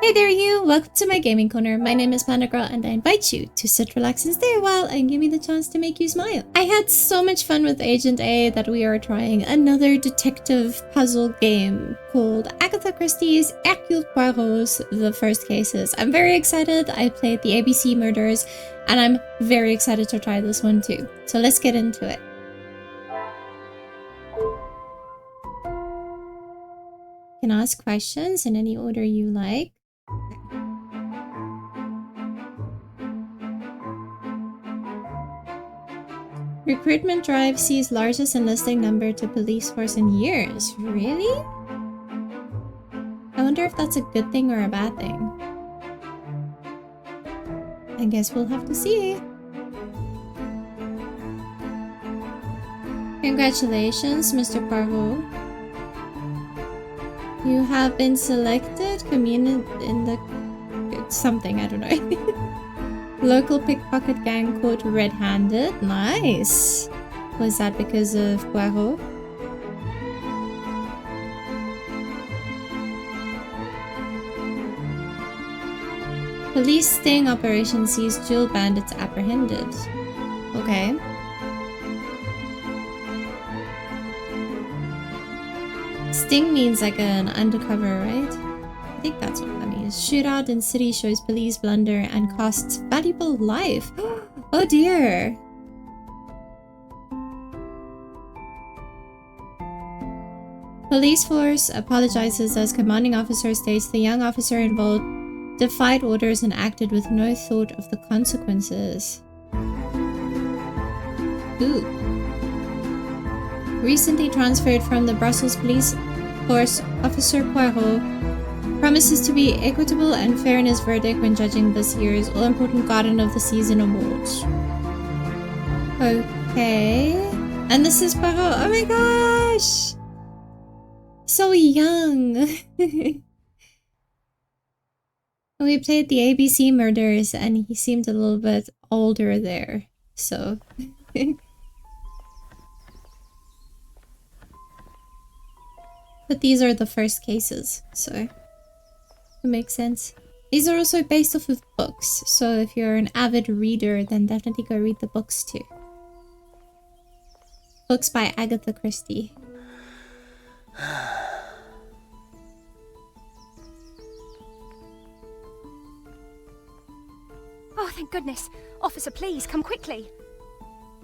Hey there you! Welcome to my gaming corner. My name is Panda Girl and I invite you to sit, relax and stay a while and give me the chance to make you smile. I had so much fun with Agent A that we are trying another detective puzzle game called Agatha Christie's Hercule Poirot's The First Cases. I'm very excited. I played the ABC Murders and I'm very excited to try this one too. So let's get into it. You can ask questions in any order you like. Recruitment drive sees largest enlisting number to police force in years. Really? I wonder if that's a good thing or a bad thing. I guess we'll have to see. Congratulations, Mr. Poirot. You have been selected in the something, I don't know. Local pickpocket gang caught red-handed. Nice. Was that because of Poirot? Police sting operation sees dual bandits apprehended. Okay. Sting means like an undercover, right? I think that's what that means. Shootout in city shows police blunder and costs valuable life. Oh dear. Police force apologizes as commanding officer states the young officer involved defied orders and acted with no thought of the consequences. Ooh. Recently transferred from the Brussels police force, Officer Poirot promises to be equitable and fair in his verdict when judging this year's all-important Garden of the Season awards. Okay. And this is Poirot. Oh my gosh! So young! We played the ABC Murders and he seemed a little bit older there. So... But these are the first cases, so it makes sense. These are also based off of books, so if you're an avid reader, then definitely go read the books too. Books by Agatha Christie. Oh, thank goodness. Officer, please, come quickly.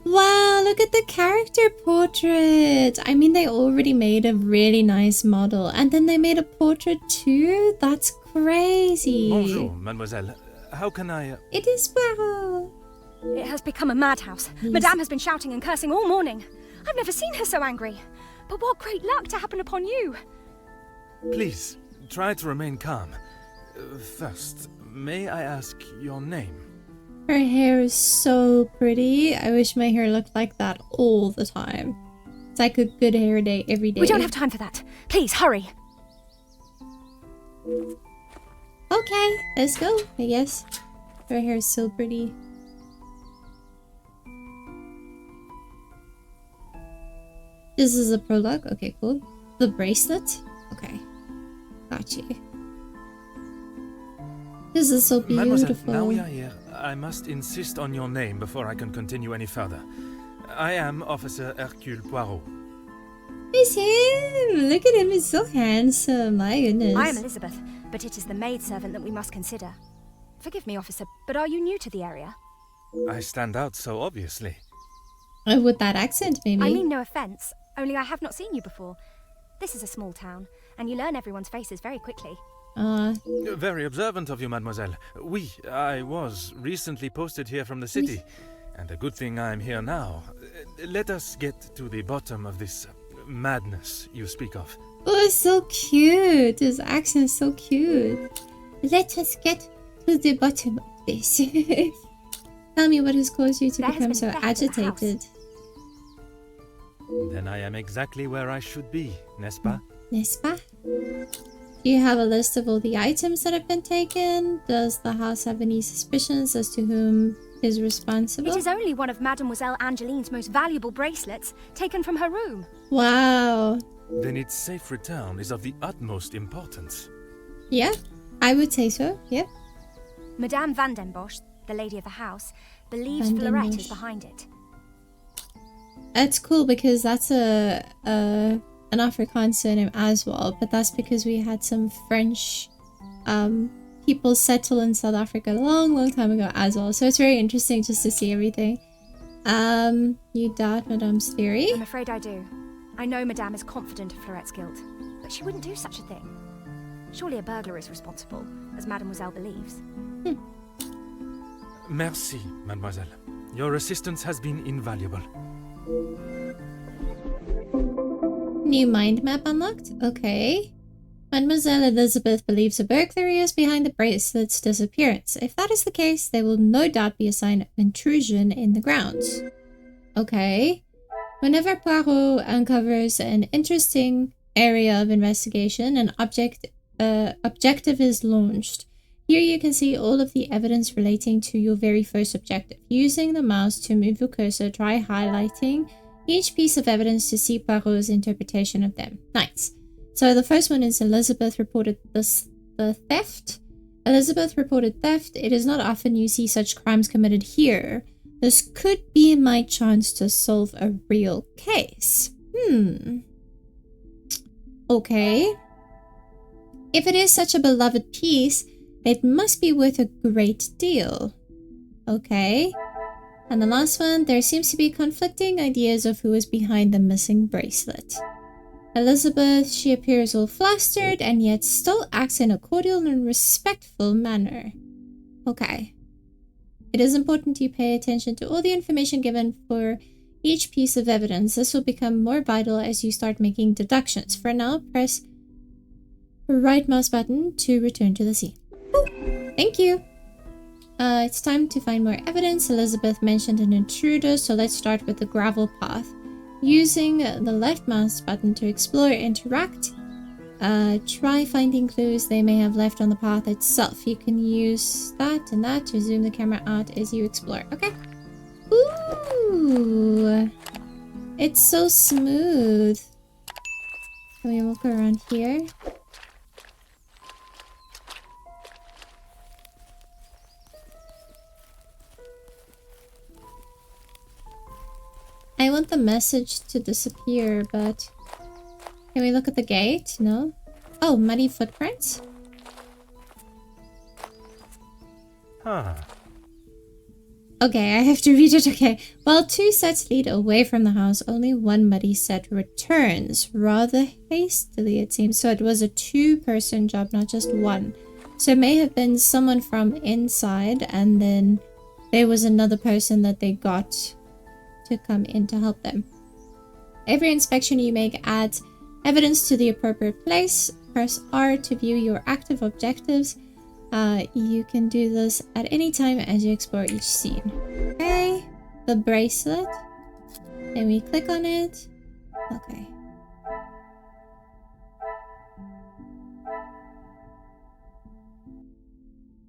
Wow, look at the character portrait! I mean, they already made a really nice model, and then they made a portrait too? That's crazy! Bonjour, mademoiselle. How can I... It is Poirot! It has become a madhouse. Madame has been shouting and cursing all morning. I've never seen her so angry. But what great luck to happen upon you! Please, try to remain calm. First, may I ask your name? Her hair is so pretty. I wish my hair looked like that all the time. It's like a good hair day every day. We don't have time for that. Please, hurry. Okay, let's go, I guess. Her hair is so pretty. This is a prologue. Okay, cool. The bracelet? Okay. Got you. This is so beautiful. Mademoiselle, now we are here, I must insist on your name before I can continue any further. I am Officer Hercule Poirot. It's him! Look at him, he's so handsome. My goodness. I am Elizabeth, but it is the maidservant that we must consider. Forgive me, officer, but are you new to the area? I stand out so obviously. With that accent, maybe. I mean no offence, only I have not seen you before. This is a small town, and you learn everyone's faces very quickly. Very observant of you, mademoiselle. I was recently posted here from the city, and a good thing I'm here now. Let us get to the bottom of this madness you speak of. Oh, it's so cute. His accent is so cute. Let us get to the bottom of this. Tell me what has caused you to become so agitated. Then I am exactly where I should be, n'est-ce pas? N'est-ce pas? Do you have a list of all the items that have been taken? Does the house have any suspicions as to whom is responsible? It is only one of Mademoiselle Angeline's most valuable bracelets, taken from her room. Wow. Then its safe return is of the utmost importance. Yeah. I would say so, yep. Madame Van den Bosch, the lady of the house, believes Van den Florette Bosch. is behind it. It's cool because that's an Afrikaans surname as well, but that's because we had some French people settle in South Africa a long time ago as well. So it's very interesting just to see everything. You doubt Madame's theory? I'm afraid I do. I know Madame is confident of Florette's guilt, but she wouldn't do such a thing. Surely a burglar is responsible, as Mademoiselle believes. Merci, mademoiselle. Your assistance has been invaluable. New mind map unlocked? Okay. Mademoiselle Elizabeth believes a burglary is behind the bracelet's disappearance. If that is the case, there will no doubt be a sign of intrusion in the grounds. Okay. Whenever Poirot uncovers an interesting area of investigation, an objective is launched. Here you can see all of the evidence relating to your very first objective. Using the mouse to move your cursor, try highlighting each piece of evidence to see Poirot's interpretation of them. Nice. So the first one is Elizabeth reported the theft. Elizabeth reported theft. It is not often you see such crimes committed here. This could be my chance to solve a real case. Okay. If it is such a beloved piece, it must be worth a great deal. Okay. And the last one, there seems to be conflicting ideas of who is behind the missing bracelet. Elizabeth, she appears all flustered and yet still acts in a cordial and respectful manner. Okay. It is important you pay attention to all the information given for each piece of evidence. This will become more vital as you start making deductions. For now, press the right mouse button to return to the scene. Thank you. It's time to find more evidence. Elizabeth mentioned an intruder, so let's start with the gravel path. Using the left mouse button to explore, interact. Try finding clues they may have left on the path itself. You can use that and that to zoom the camera out as you explore. Okay. Ooh. It's so smooth. Can we walk around here? I want the message to disappear, but... Can we look at the gate? No? Oh, muddy footprints? Huh. Okay, I have to read it. Okay. While 2 sets lead away from the house, only 1 muddy set returns. Rather hastily, it seems. So it was a 2-person job, not just 1. So it may have been someone from inside, and then there was another person that they got to come in to help them. Every inspection you make adds evidence to the appropriate place. Press R to view your active objectives. You can do this at any time as you explore each scene. Okay, the bracelet. Then we click on it. Okay.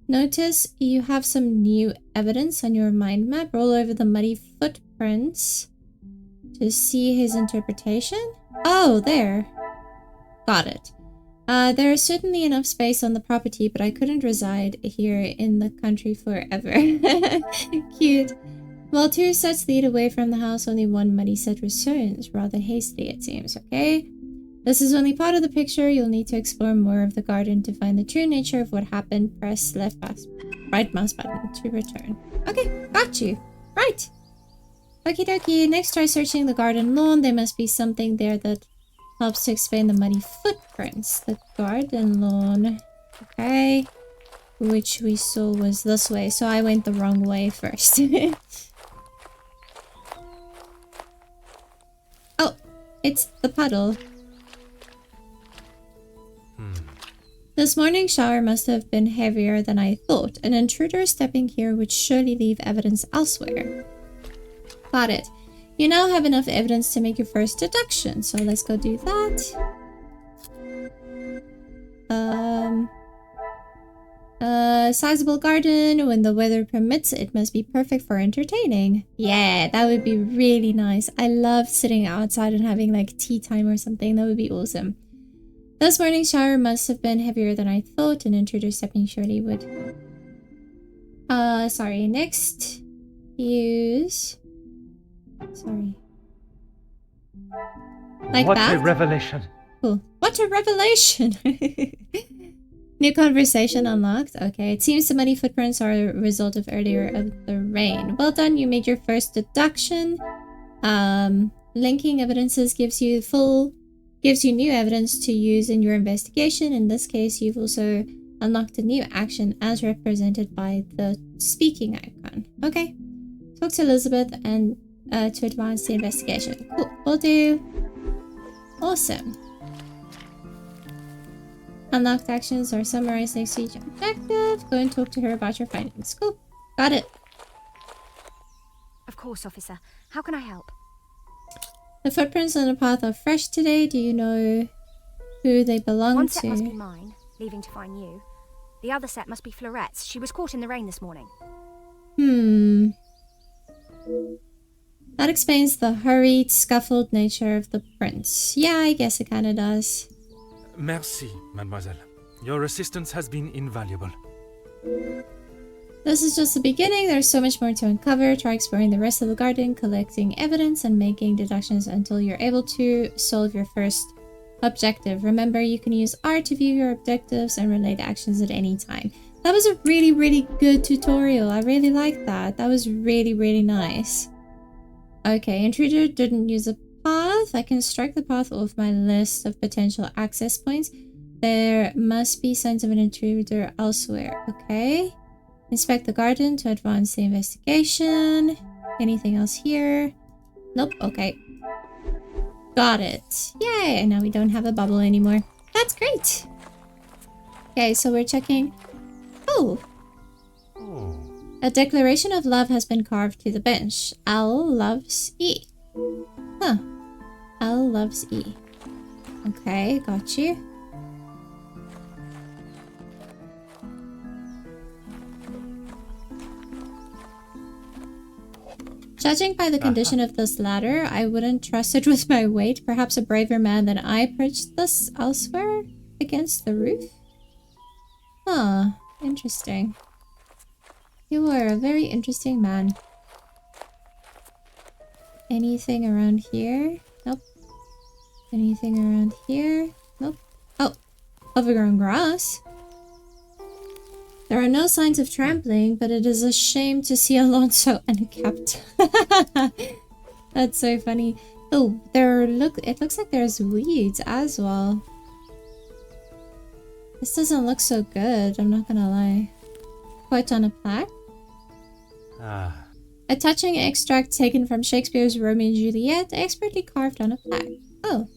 Notice you have some new evidence on your mind map. Roll over the muddy footprints to see his interpretation. Oh, there. Got it. There is certainly enough space on the property, but I couldn't reside here in the country forever. Cute. While 2 sets lead away from the house, only 1 muddy set returns. Rather hastily, it seems. Okay. This is only part of the picture. You'll need to explore more of the garden to find the true nature of what happened. Press right mouse button to return. Okay, got you. Right. Okie dokie. Next, try searching the garden lawn. There must be something there that helps to explain the muddy footprints. The garden lawn. Okay. Which we saw was this way, so I went the wrong way first. Oh, it's the puddle. This morning's shower must have been heavier than I thought. An intruder stepping here would surely leave evidence elsewhere. Got it. You now have enough evidence to make your first deduction, so let's go do that. Sizable garden. When the weather permits, it must be perfect for entertaining. Yeah, that would be really nice. I love sitting outside and having like tea time or something. That would be awesome. This morning's shower must have been heavier than I thought. An intruder stepping surely would. Sorry. Next, use. Sorry. Like what that? a revelation. Cool. What a revelation! New conversation unlocked. Okay, it seems the muddy footprints are a result of earlier of the rain. Well done, you made your first deduction. Linking evidences gives you new evidence to use in your investigation. In this case, you've also unlocked a new action as represented by the speaking icon. Okay. Talk to Elizabeth and to advance the investigation. Cool. Will do. Awesome. Unlocked actions are summarized next to each objective. Go and talk to her about your findings. Cool. Got it. Of course, officer. How can I help? The footprints on the path are fresh today. Do you know who they belong One to? set must be mine, leaving to find you. The other set must be Florette's. She was caught in the rain this morning. That explains the hurried, scuffled nature of the prints. Yeah, I guess it kinda does. Merci, mademoiselle. Your assistance has been invaluable. This is just the beginning. There's so much more to uncover. Try exploring the rest of the garden, collecting evidence, and making deductions until you're able to solve your first objective. Remember, you can use R to view your objectives and relate actions at any time. That was a really, really good tutorial. I really liked that. That was really, really nice. Okay, intruder didn't use a path. I can strike the path off my list of potential access points. There must be signs of an intruder elsewhere. Okay. Inspect the garden to advance the investigation. Anything else here? Nope. Okay. Got it. Yay! And now we don't have a bubble anymore. That's great. Okay, so we're checking. Oh! A declaration of love has been carved to the bench. L loves E. Huh. L loves E. Okay, got you. Judging by the condition of this ladder, I wouldn't trust it with my weight. Perhaps a braver man than I perched this elsewhere against the roof? Huh. Interesting. You are a very interesting man. Anything around here? Nope. Anything around here? Nope. Oh, overgrown grass. There are no signs of trampling, but it is a shame to see Alonso unkept. That's so funny. Oh, it looks like there's weeds as well. This doesn't look so good, I'm not gonna lie. Quote on a plaque. A touching extract taken from Shakespeare's Romeo and Juliet, expertly carved on a plaque. Oh.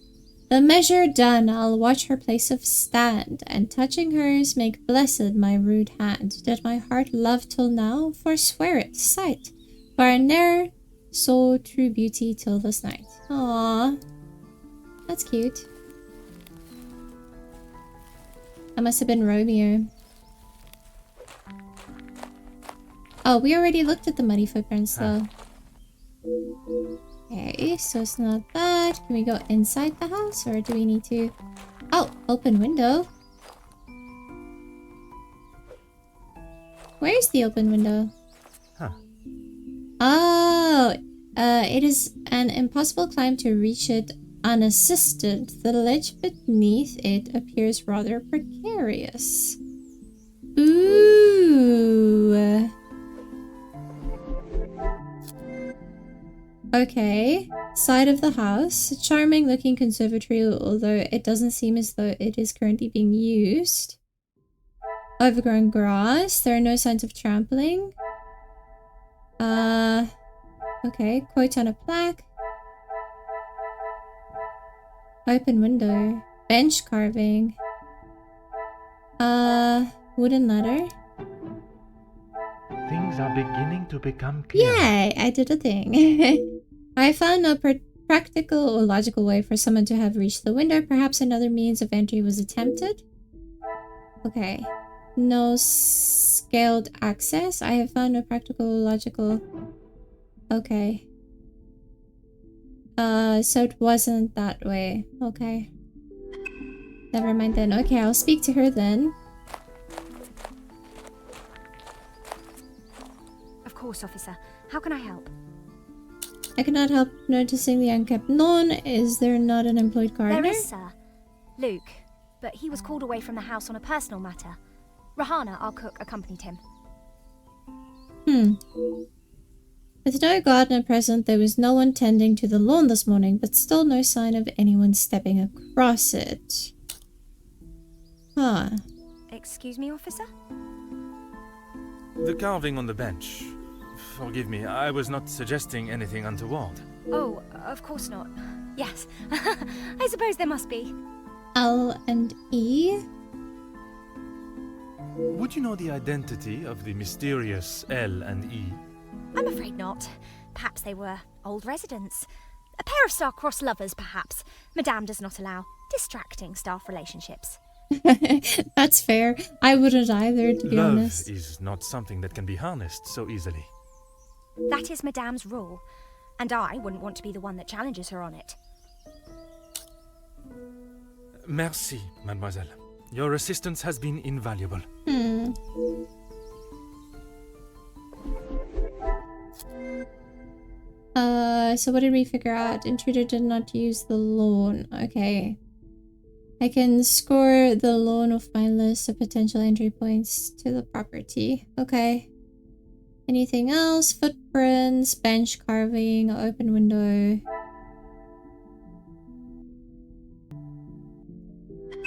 The measure done, I'll watch her place of stand, and touching hers make blessed my rude hand. Did my heart love till now? Forswear it, sight, for I ne'er saw true beauty till this night. Aww. That's cute. That must have been Romeo. Oh, we already looked at the muddy footprints though. Okay, so it's not that. Can we go inside the house or do we need to... Oh, open window. Where's the open window? Oh, it is an impossible climb to reach it unassisted. The ledge beneath it appears rather precarious. Ooh. Okay, side of the house. A charming looking conservatory, although it doesn't seem as though it is currently being used. Overgrown grass. There are no signs of trampling. Okay, quote on a plaque. Open window. Bench carving. Wooden ladder. Things are beginning to become clear. Yay, I did a thing. I found no practical or logical way for someone to have reached the window. Perhaps another means of entry was attempted. Okay. No scaled access. I have found no practical or logical... Okay. So it wasn't that way. Okay. Never mind then. Okay, I'll speak to her then. Of course, officer. How can I help? I cannot help noticing the unkept lawn. Is there not an employed gardener? There is, sir. Luke, but he was called away from the house on a personal matter. Rahana, our cook, accompanied him. With no gardener present, there was no one tending to the lawn this morning, but still no sign of anyone stepping across it. Huh. Excuse me, officer? The carving on the bench. Forgive me, I was not suggesting anything untoward. Oh, of course not. Yes, I suppose there must be. L and E? Would you know the identity of the mysterious L and E? I'm afraid not. Perhaps they were old residents. A pair of star-crossed lovers, perhaps. Madame does not allow distracting staff relationships. That's fair. I wouldn't either, to be Love honest. is not something that can be harnessed so easily. That is Madame's rule, and I wouldn't want to be the one that challenges her on it. Merci, mademoiselle. Your assistance has been invaluable. So what did we figure out? Intruder did not use the lawn. Okay. I can score the lawn off my list of potential entry points to the property. Okay. Anything else? Footprints, bench carving, open window.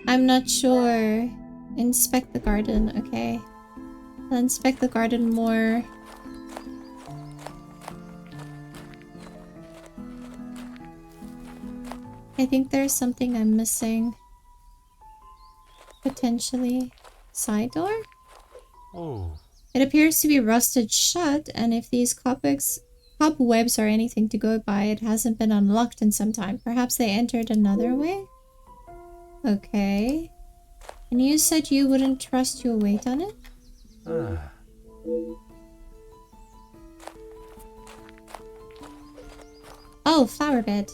I'm not sure. Inspect the garden. Okay. I'll inspect the garden more. I think there's something I'm missing. Potentially. Side door? Oh. It appears to be rusted shut, and if these cobwebs are anything to go by, it hasn't been unlocked in some time. Perhaps they entered another way? Okay. And you said you wouldn't trust your weight on it? Ah. Oh, flower bed.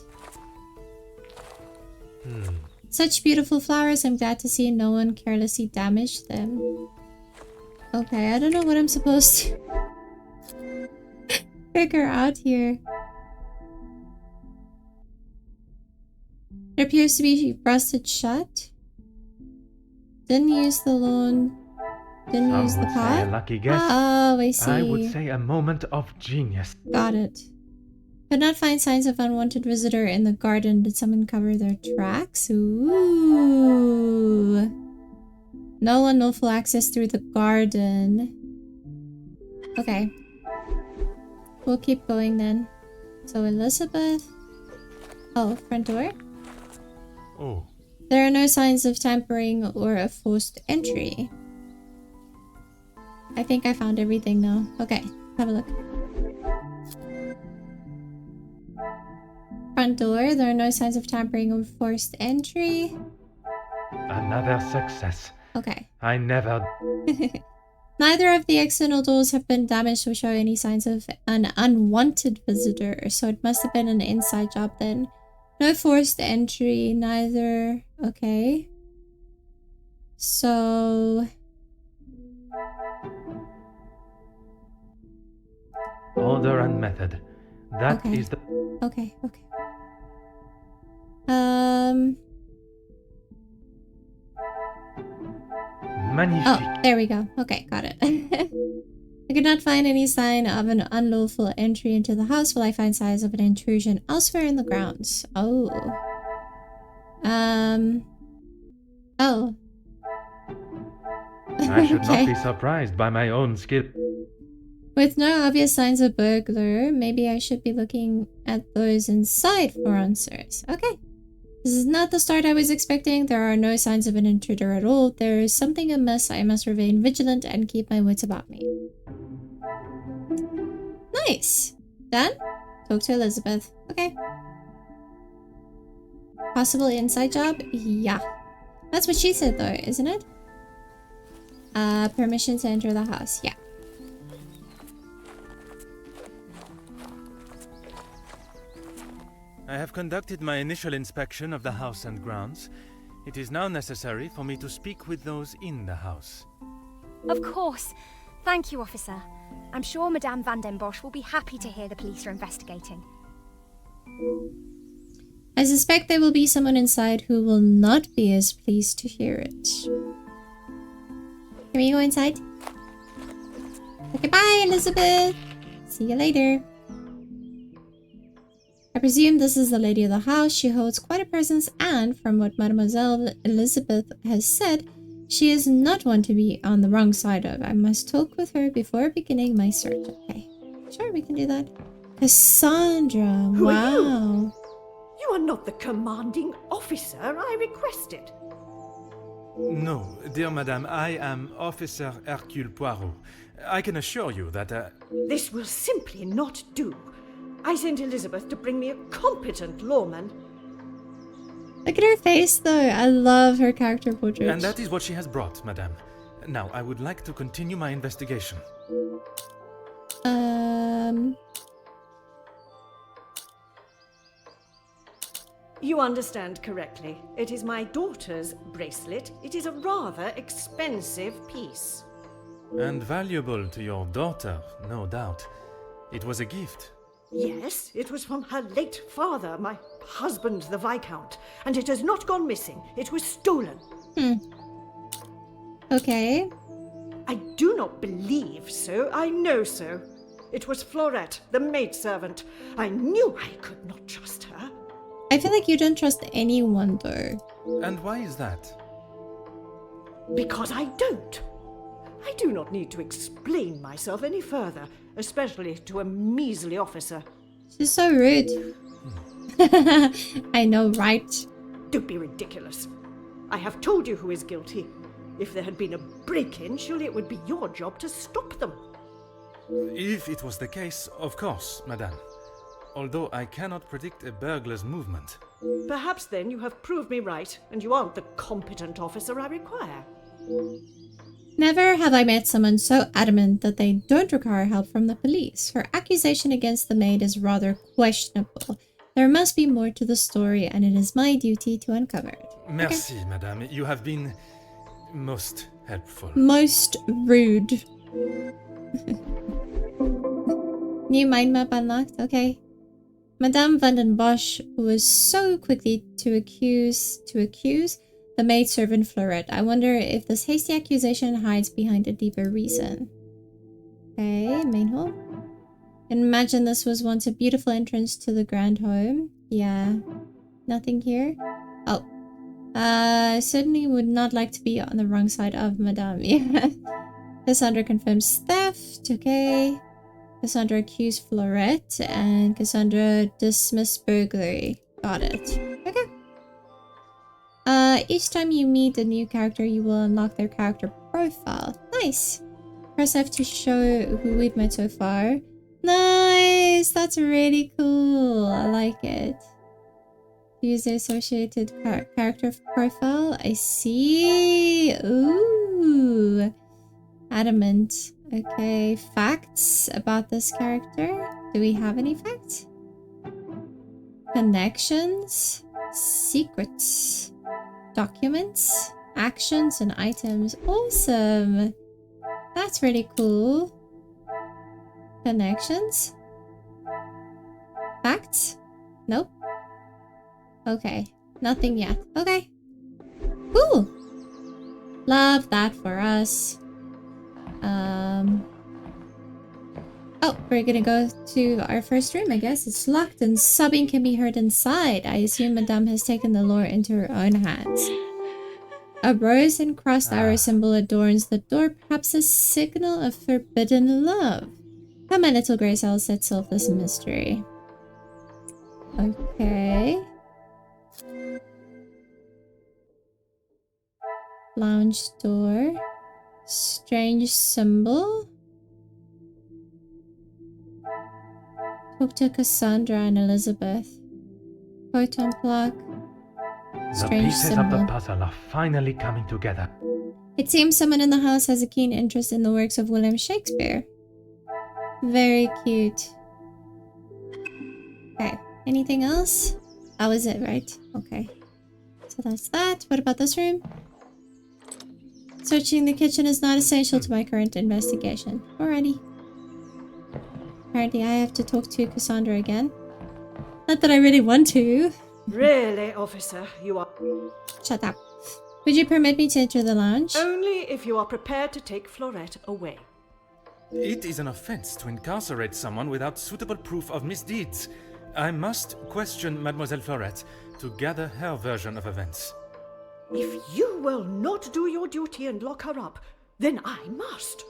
Such beautiful flowers. I'm glad to see no one carelessly damaged them. Okay, I don't know what I'm supposed to figure out here. It appears to be rusted shut. Didn't use the lawn. Didn't Some use the would say a pot. lucky guess. Oh, I see. I would say a moment of genius. Got it. Could not find signs of unwanted visitor in the garden. Did someone cover their tracks? Ooh. No unlawful access through the garden. Okay. We'll keep going then. So Elizabeth. Oh, front door? Oh. There are no signs of tampering or a forced entry. I think I found everything now. Okay, have a look. Front door. There are no signs of tampering or forced entry. Another success. Okay. I never... Neither of the external doors have been damaged or show any signs of an unwanted visitor, so it must have been an inside job then. No forced entry, neither. Okay. So... Order and method. That Okay. is the... Okay. Magnifique. Oh, there we go. Okay, got it. I could not find any sign of an unlawful entry into the house. Will I find signs of an intrusion elsewhere in the grounds? Oh. Oh. I should Okay. not be surprised by my own skill. With no obvious signs of burglar, maybe I should be looking at those inside for answers. Okay. This is not the start I was expecting. There are no signs of an intruder at all. There is something amiss. I must remain vigilant and keep my wits about me. Nice. Done? Talk to Elizabeth. Okay. Possible inside job? Yeah. That's what she said though, isn't it? Permission to enter the house. Yeah. I have conducted my initial inspection of the house and grounds. It is now necessary for me to speak with those in the house. Of course. Thank you, officer. I'm sure Madame Van den Bosch will be happy to hear the police are investigating. I suspect there will be someone inside who will not be as pleased to hear it. Can we go inside? Okay, bye, Elizabeth. See you later. I presume this is the lady of the house. She holds quite a presence, and from what Mademoiselle Elizabeth has said, she is not one to be on the wrong side of. I must talk with her before beginning my search. Okay, sure, we can do that. Cassandra, Who wow. are you? You are not the commanding officer I requested. No, dear madame, I am Officer Hercule Poirot. I can assure you that, This will simply not do. I sent Elizabeth to bring me a competent lawman. Look at her face, though. I love her character portrait. And that is what she has brought, madame. Now, I would like to continue my investigation. You understand correctly. It is my daughter's bracelet. It is a rather expensive piece. And valuable to your daughter, no doubt. It was a gift. Yes, it was from her late father, my husband, the Viscount, and it has not gone missing. It was stolen. Okay. I do not believe so. I know so. It was Florette, the maidservant. I knew I could not trust her. I feel like you don't trust anyone, though. And why is that? Because I don't. I do not need to explain myself any further, especially to a measly officer. She's so rude. I know, right? Don't be ridiculous. I have told you who is guilty. If there had been a break-in, surely it would be your job to stop them. If it was the case, of course, madame. Although I cannot predict a burglar's movement. Perhaps then you have proved me right, and you aren't the competent officer I require. Never have I met someone so adamant that they don't require help from the police. Her accusation against the maid is rather questionable. There must be more to the story, and it is my duty to uncover it. Merci, madame. You have been most helpful. Most rude. New mind map unlocked. Okay. Madame Van den Bosch was so quickly to accuse the maidservant Florette. I wonder if this hasty accusation hides behind a deeper reason. Okay, main hall. Can imagine this was once a beautiful entrance to the grand home. Yeah. Nothing here. Oh. I certainly would not like to be on the wrong side of Madame. Yeah. Cassandra confirms theft. Okay. Cassandra accused Florette, and Cassandra dismissed burglary. Got it. Okay. Each time you meet a new character, you will unlock their character profile. Nice. Press F to show who we've met so far. Nice. That's really cool. I like it. Use the associated character profile. I see. Ooh. Adamant. Okay, facts about this character. Do we have any facts? Connections, secrets, documents, actions, and items. Awesome. That's really cool. Connections? Facts? Nope. Okay, nothing yet. Okay. Cool. Love that for us. Oh, we're gonna go to our first room, I guess. It's locked and sobbing can be heard inside. I assume Madame has taken the law into her own hands. A rose and crossed arrow symbol adorns the door, perhaps a signal of forbidden love. Come, my little Grace, I'll set solve this mystery. Okay. Lounge door. Strange symbol. Talk to Cassandra and Elizabeth. Photon plug. The Strange pieces of symbol. the puzzle are finally coming together. It seems someone in the house has a keen interest in the works of William Shakespeare. Very cute. Okay. Anything else? That was it, right? Okay. So So that's that. What about this room? Searching the kitchen is not essential to my current investigation. Alrighty. Apparently I have to talk to Cassandra again. Not that I really want to. Really, officer, you are... Shut up. Would you permit me to enter the lounge? Only if you are prepared to take Florette away. It is an offense to incarcerate someone without suitable proof of misdeeds. I must question Mademoiselle Florette to gather her version of events. If you will not do your duty and lock her up, then I must.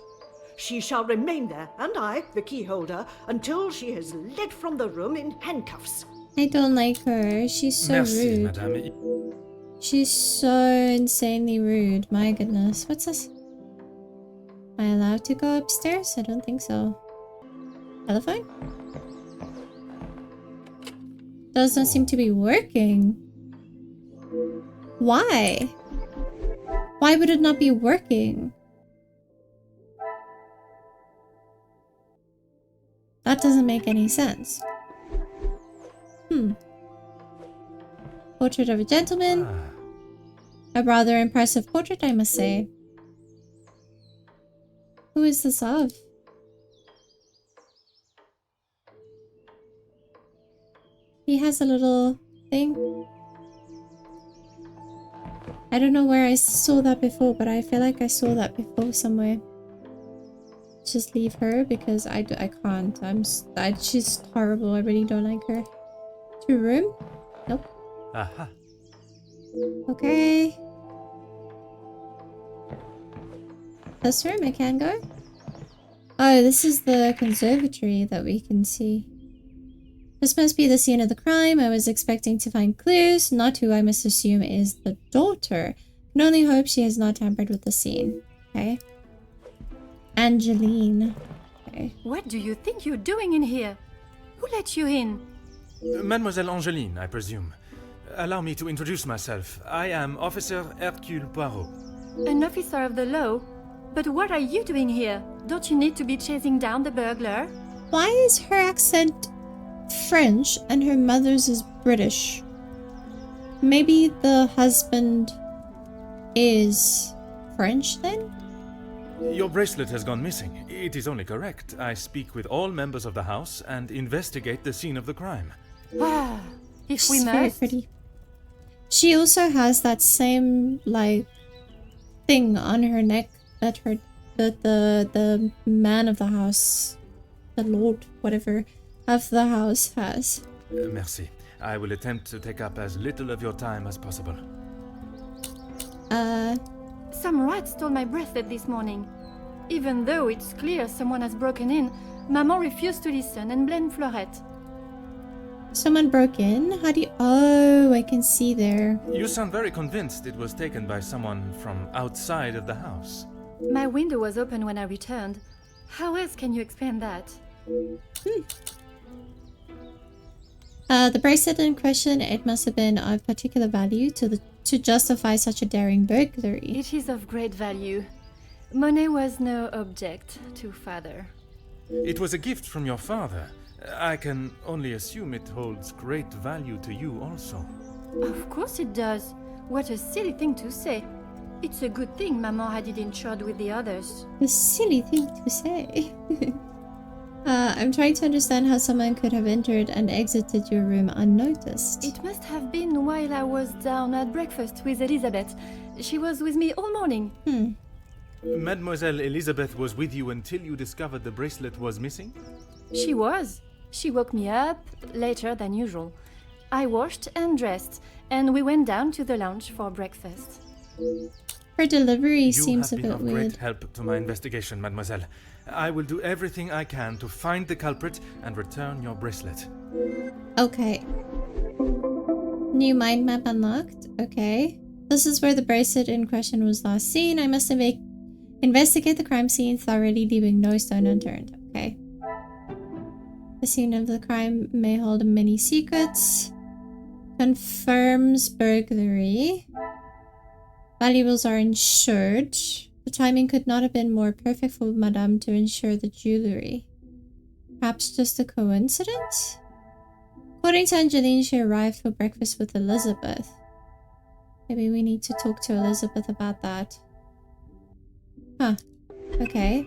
She shall remain there, and I, the key holder, until she is led from the room in handcuffs. I don't like her. She's so Merci, rude. madame. She's so insanely rude. My goodness. What's this? Am I allowed to go upstairs? I don't think so. Telephone? Doesn't seem to be working. Why? Why would it not be working? That doesn't make any sense. Portrait of a gentleman. A rather impressive portrait, I must say. Who is this of? He has a little thing. I don't know where I saw that before, but I feel like I saw that before somewhere. Just leave her because I can't. She's horrible. I really don't like her. To your room? Nope. Aha. Okay. This room I can go? Oh, this is the conservatory that we can see. This must be the scene of the crime. I was expecting to find clues, not who I must assume is the daughter. Can only hope she has not tampered with the scene. Okay. Angeline. Okay. What do you think you're doing in here? Who let you in? Mademoiselle Angeline, I presume. Allow me to introduce myself. I am Officer Hercule Poirot. An officer of the law? But what are you doing here? Don't you need to be chasing down the burglar? Why is her accent French and her mother's is British? Maybe the husband is French then? Your bracelet has gone missing. It is only correct. I speak with all members of the house and investigate the scene of the crime. Ah, if we She's very must. pretty. She also has that same like thing on her neck that the man of the house, the lord, whatever, of the house has. Merci. I will attempt to take up as little of your time as possible. Some rat stole my bracelet this morning. Even though it's clear someone has broken in, Maman refused to listen and blamed Florette. Someone broke in? How do you... Oh, I can see there. You sound very convinced it was taken by someone from outside of the house. My window was open when I returned. How else can you explain that? The bracelet in question, it must have been of particular value to justify such a daring burglary. It is of great value. Money was no object to father. It was a gift from your father. I can only assume it holds great value to you also. Of course it does. What a silly thing to say. It's a good thing Maman had it insured with the others. A silly thing to say. I'm trying to understand how someone could have entered and exited your room unnoticed. It must have been while I was down at breakfast with Elizabeth. She was with me all morning. Mademoiselle Elizabeth was with you until you discovered the bracelet was missing? She was. She woke me up later than usual. I washed and dressed, and we went down to the lounge for breakfast. Her delivery You seems a have been bit of great weird. help to my investigation, mademoiselle. I will do everything I can to find the culprit and return your bracelet. Okay. New mind map unlocked. Okay. This is where the bracelet in question was last seen. I must investigate the crime scene thoroughly, leaving no stone unturned. Okay. The scene of the crime may hold many secrets. Confirms burglary. Valuables are insured. The timing could not have been more perfect for Madame to insure the jewelry. Perhaps just a coincidence? According to Angeline, she arrived for breakfast with Elizabeth. Maybe we need to talk to Elizabeth about that. Huh. Okay.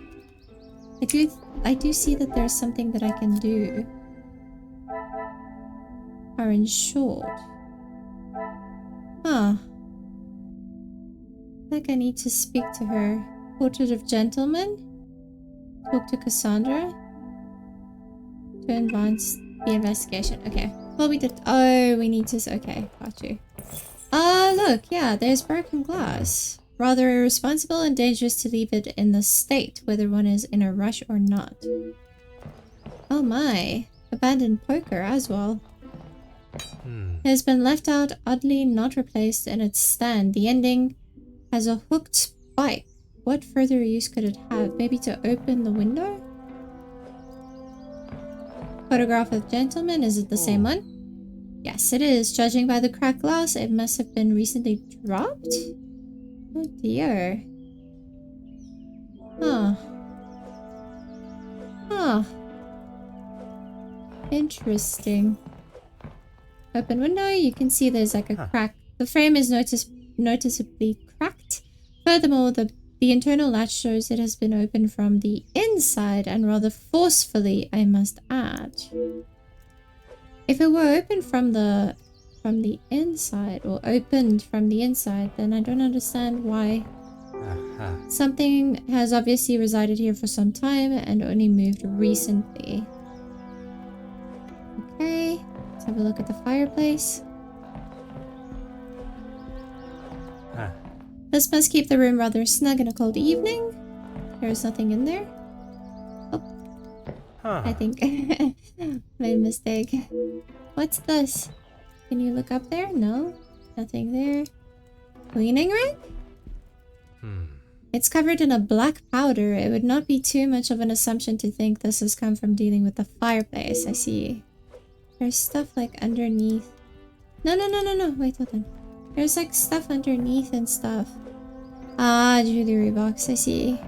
I do see that there's something that I can do. Are insured. Huh. I think I need to speak to her. Portrait of gentleman. Talk to Cassandra. To advance the investigation. Okay. Well, we did. Oh, we need to. Okay, got you. Look, yeah, there's broken glass. Rather irresponsible and dangerous to leave it in the state, whether one is in a rush or not. Oh my. Abandoned poker as well. It has been left out, oddly not replaced in its stand. The ending has a hooked spike. What further use could it have? Maybe to open the window? Photograph of gentleman, is it the same one? Yes, it is. Judging by the cracked glass, it must have been recently dropped? Oh dear. Huh. Huh. Interesting. Open window, you can see there's like a crack. The frame is noticeably cracked. Furthermore, the internal latch shows it has been opened from the inside and rather forcefully, I must add. If it were opened from the inside or opened from the inside, then I don't understand why. Something has obviously resided here for some time and only moved recently. Okay, let's have a look at the fireplace. This must keep the room rather snug in a cold evening. There's nothing in there. Oh, I think made a mistake. What's this? Can you look up there? No, nothing there. Cleaning rack? It's covered in a black powder. It would not be too much of an assumption to think this has come from dealing with the fireplace. I see. There's stuff like underneath. No. Wait, hold on. There's like stuff underneath and stuff. Ah, jewelry box. I see.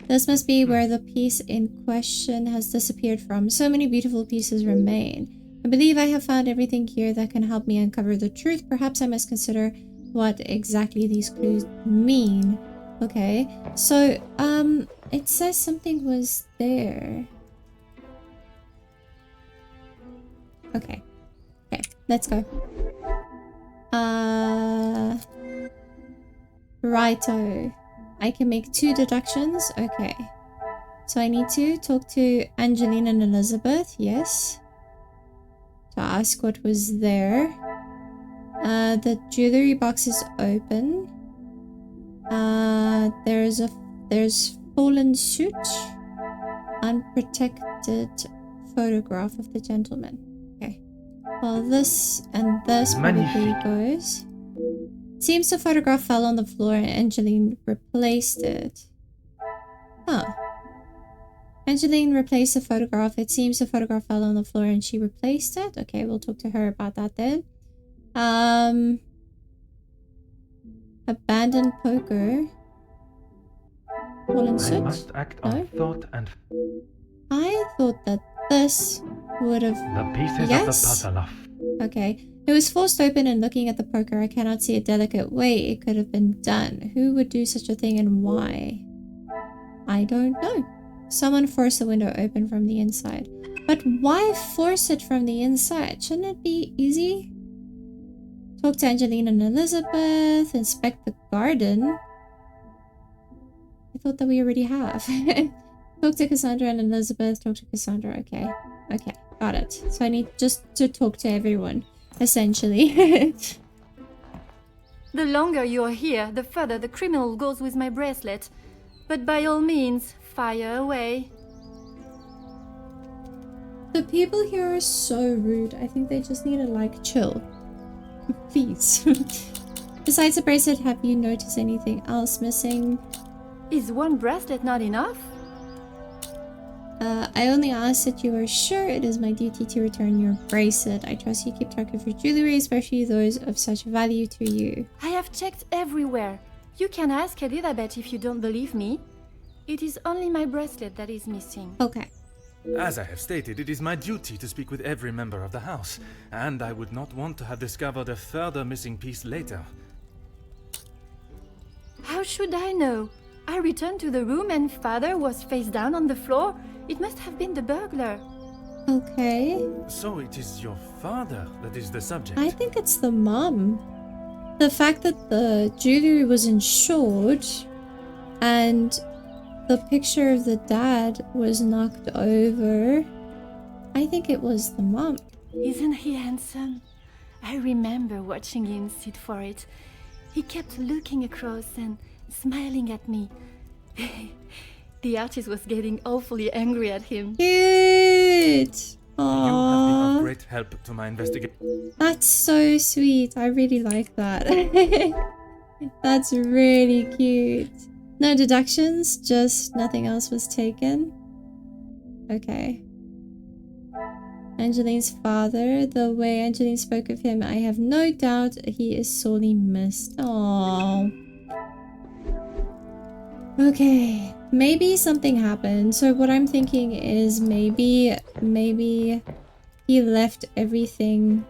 This must be where the piece in question has disappeared from. So many beautiful pieces remain. I believe I have found everything here that can help me uncover the truth. Perhaps I must consider what exactly these clues mean. Okay, so it says something was there. Okay, let's go. Righto. I can make 2 deductions. Okay, so I need to talk to Angeline and Elizabeth. Yes, to ask what was there. The jewelry box is open. There's fallen suit, unprotected photograph of the gentleman. Okay. Well, this and this probably goes. Seems the photograph fell on the floor and Angeline replaced it. Huh. Angeline replaced the photograph. It seems the photograph fell on the floor and she replaced it. Okay, we'll talk to her about that then. Abandoned poker. Fallen suit? I must act on thought and... I thought that this would have... The pieces of the puzzle of... Okay. It was forced open and looking at the poker, I cannot see a delicate way it could have been done. Who would do such a thing and why? I don't know. Someone forced the window open from the inside. But why force it from the inside? Shouldn't it be easy? Talk to Angeline and Elizabeth. Inspect the garden. I thought that we already have. Talk to Cassandra and Elizabeth. Talk to Cassandra. Okay. Okay. Got it. So I need just to talk to everyone. Essentially. The longer you're here, the further the criminal goes with my bracelet. But by all means, fire away. The people here are so rude. I think they just need to like chill. Please. Besides the bracelet, have you noticed anything else missing? Is one bracelet not enough? I only ask that you are sure it is my duty to return your bracelet. I trust you keep track of your jewelry, especially those of such value to you. I have checked everywhere. You can ask Elizabeth if you don't believe me. It is only my bracelet that is missing. Okay. As I have stated, it is my duty to speak with every member of the house, and I would not want to have discovered a further missing piece later. How should I know? I returned to the room and father was face down on the floor. It must have been the burglar. Okay. So it is your father that is the subject. I think it's the mom. The fact that the jewelry was insured and the picture of the dad was knocked over. I think it was the mom. Isn't he handsome? I remember watching him sit for it. He kept looking across and smiling at me. The artist was getting awfully angry at him. Cute! You have been Aww. of great help to my investigation. That's so sweet. I really like that. That's really cute. No deductions, just nothing else was taken. Okay. Angeline's father. The way Angeline spoke of him, I have no doubt he is sorely missed. Aww. Okay. Maybe something happened. So what I'm thinking is maybe he left everything.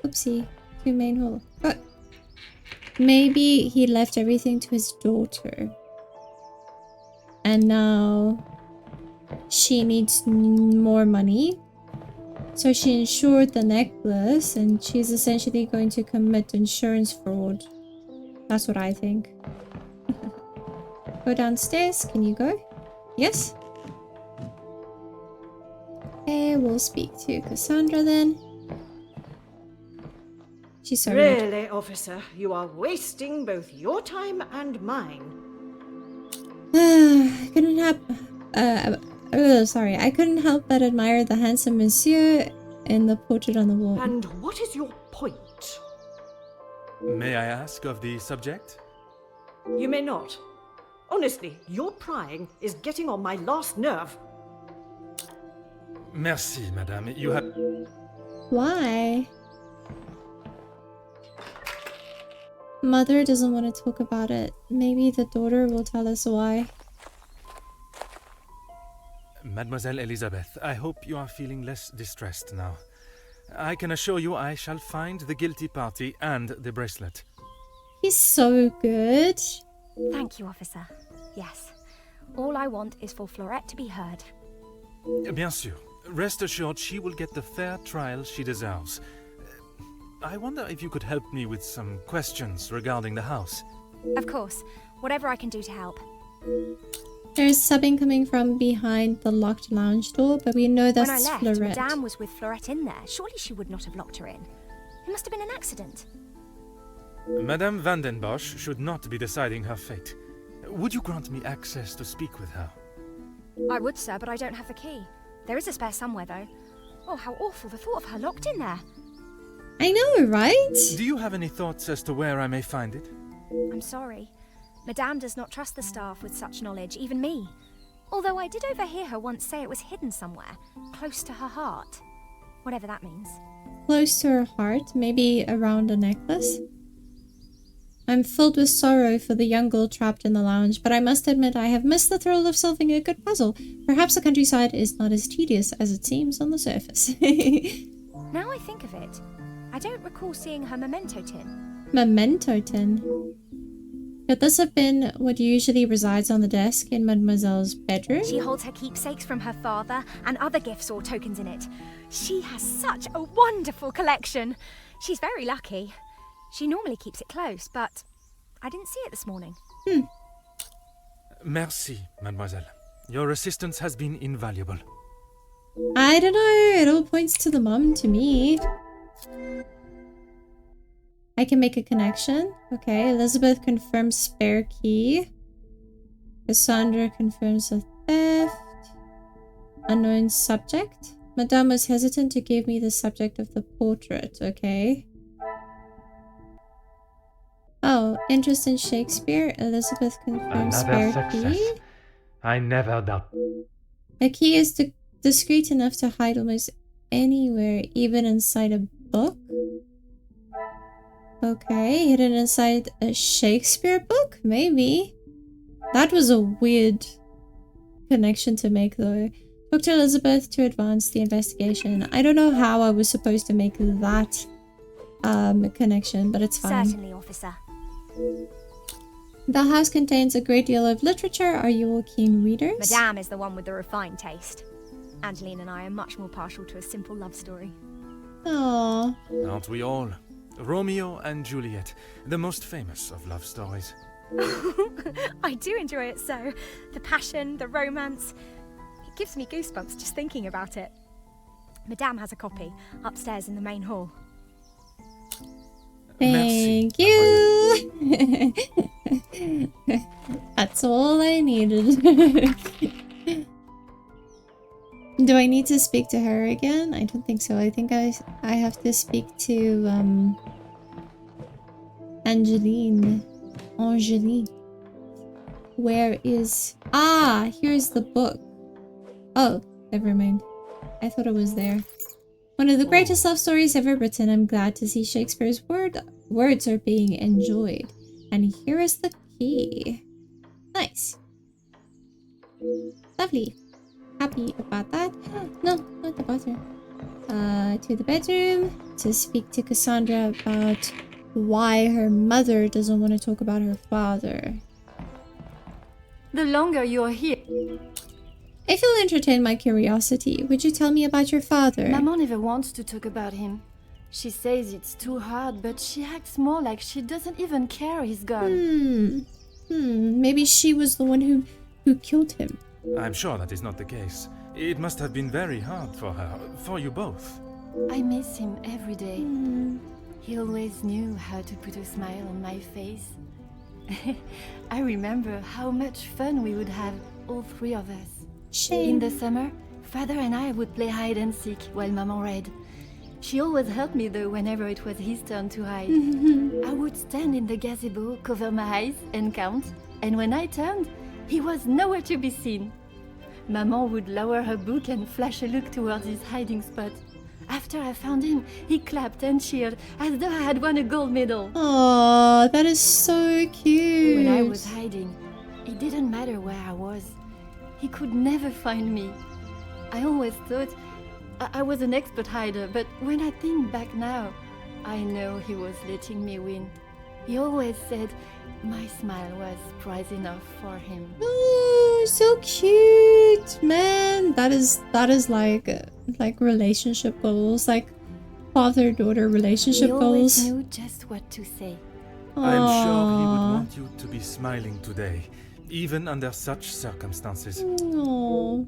Oopsie. Two main hole. Oh. Maybe he left everything to his daughter. And now she needs more money. So she insured the necklace and she's essentially going to commit insurance fraud. That's what I think. Go downstairs. Can you go? Yes? Okay, we'll speak to Cassandra then. She's so rude. Really, officer, you are wasting both your time and mine. I couldn't help. Sorry, I couldn't help but admire the handsome monsieur in the portrait on the wall. And what is your point? May I ask of the subject? You may not. Honestly, your prying is getting on my last nerve. Merci, madame. You have... Why? Mother doesn't want to talk about it. Maybe the daughter will tell us why. Mademoiselle Elizabeth, I hope you are feeling less distressed now. I can assure you I shall find the guilty party and the bracelet. He's so good. Thank you, officer. Yes. All I want is for Florette to be heard. Bien sûr. Rest assured she will get the fair trial she deserves. I wonder if you could help me with some questions regarding the house. Of course. Whatever I can do to help. There's subbing coming from behind the locked lounge door, but we know that's When I left, Florette. Madame was with Florette in there. Surely she would not have locked her in. It must have been an accident. Madame Vandenbosch should not be deciding her fate. Would you grant me access to speak with her? I would, sir, but I don't have the key. There is a spare somewhere, though. Oh, how awful, the thought of her locked in there. I know, right? Do you have any thoughts as to where I may find it? I'm sorry. Madame does not trust the staff with such knowledge, even me. Although I did overhear her once say it was hidden somewhere, close to her heart. Whatever that means. Close to her heart, maybe around a necklace. I'm filled with sorrow for the young girl trapped in the lounge, but I must admit I have missed the thrill of solving a good puzzle. Perhaps the countryside is not as tedious as it seems on the surface. Now I think of it, I don't recall seeing her memento tin. Memento tin. Could this have been what usually resides on the desk in Mademoiselle's bedroom? She holds her keepsakes from her father and other gifts or tokens in it. She has such a wonderful collection. She's very lucky. She normally keeps it close, but I didn't see it this morning. Merci, mademoiselle. Your assistance has been invaluable. I don't know. It all points to the mum to me. I can make a connection. Okay, Elizabeth confirms spare key. Cassandra confirms a theft. Unknown subject. Madame was hesitant to give me the subject of the portrait. Okay. Oh, interest in Shakespeare. Elizabeth confirms Another spare success. key. I never doubt. A key is discreet enough to hide almost anywhere, even inside a book. Okay, hidden inside a Shakespeare book? Maybe. That was a weird connection to make though. Talk to Elizabeth to advance the investigation. I don't know how I was supposed to make that connection, but it's fine. Certainly, officer. The house contains a great deal of literature. Are you all keen readers? Madame is the one with the refined taste. Angeline and I are much more partial to a simple love story. Aww. Aren't we all? Romeo and Juliet, the most famous of love stories. I do enjoy it so. The passion, the romance. It gives me goosebumps just thinking about it. Madame has a copy upstairs in the main hall. Thank Merci, you. That's all I needed. Do I need to speak to her again? I don't think so. I think I have to speak to Angeline. Where is... Ah, here's the book. Oh, never mind. I thought it was there. One of the greatest love stories ever written. I'm glad to see Shakespeare's words are being enjoyed. And here is the key. Nice. Lovely. Happy about that. No, not the bathroom. To the bedroom to speak to Cassandra about why her mother doesn't want to talk about her father. The longer you're here... If you'll entertain my curiosity, would you tell me about your father? Maman never wants to talk about him. She says it's too hard, but she acts more like she doesn't even care he's gone. Maybe she was the one who killed him. I'm sure that is not the case. It must have been very hard for her, for you both. I miss him every day. He always knew how to put a smile on my face. I remember how much fun we would have, all three of us. Shame. In the summer, Father and I would play hide and seek while Maman read. She always helped me though whenever it was his turn to hide. I would stand in the gazebo, cover my eyes and count, and when I turned, he was nowhere to be seen. Maman would lower her book and flash a look towards his hiding spot. After I found him, he clapped and cheered as though I had won a gold medal. Aww, that is so cute. When I was hiding, it didn't matter where I was. He could never find me. I always thought I was an expert hider, but when I think back now, I know he was letting me win. He always said my smile was prize enough for him. Oh, so cute, man. That is like relationship goals, like father-daughter relationship He always goals. knew just what to say. I'm sure he would Aww. want you to be smiling today, even under such circumstances. Aww.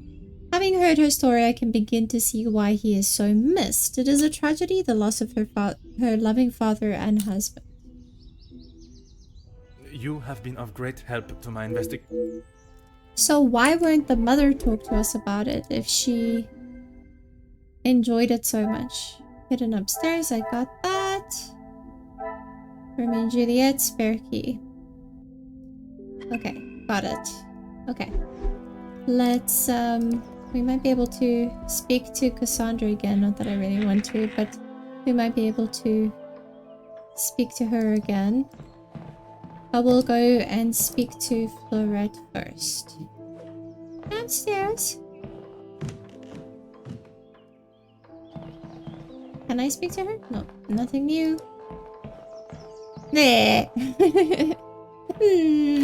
Having heard her story, I can begin to see why he is so missed. It is a tragedy, the loss of her loving father and husband. You have been of great help to my investigation. So why won't the mother talk to us about it if she enjoyed it so much? Hidden upstairs, I got that. Romeo and Juliet, spare key. Okay, got it. Okay. Let's, we might be able to speak to Cassandra again. Not that I really want to, but we might be able to speak to her again. I will go and speak to Florette first. Downstairs. Can I speak to her? No, nothing new. There.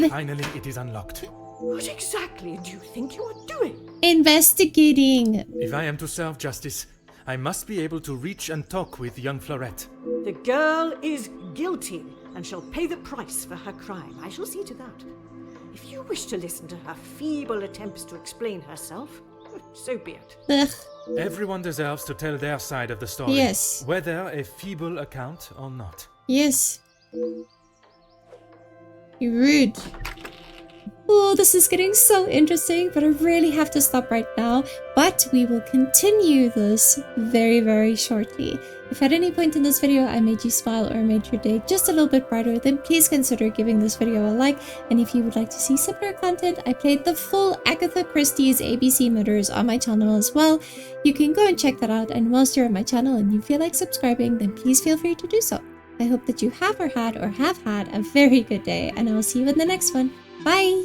Finally, it is unlocked. What exactly do you think you are doing? Investigating. If I am to serve justice, I must be able to reach and talk with young Florette. The girl is guilty and shall pay the price for her crime. I shall see to that. If you wish to listen to her feeble attempts to explain herself, so be it. Ugh. Everyone deserves to tell their side of the story. Yes. Whether a feeble account or not. Yes. You're rude. Oh, this is getting so interesting, but I really have to stop right now. But we will continue this very, very shortly. If at any point in this video I made you smile or made your day just a little bit brighter, then please consider giving this video a like. And if you would like to see similar content, I played the full Agatha Christie's ABC Murders on my channel as well. You can go and check that out, and whilst you're on my channel and you feel like subscribing, then please feel free to do so. I hope that you have had a very good day, and I will see you in the next one. Bye!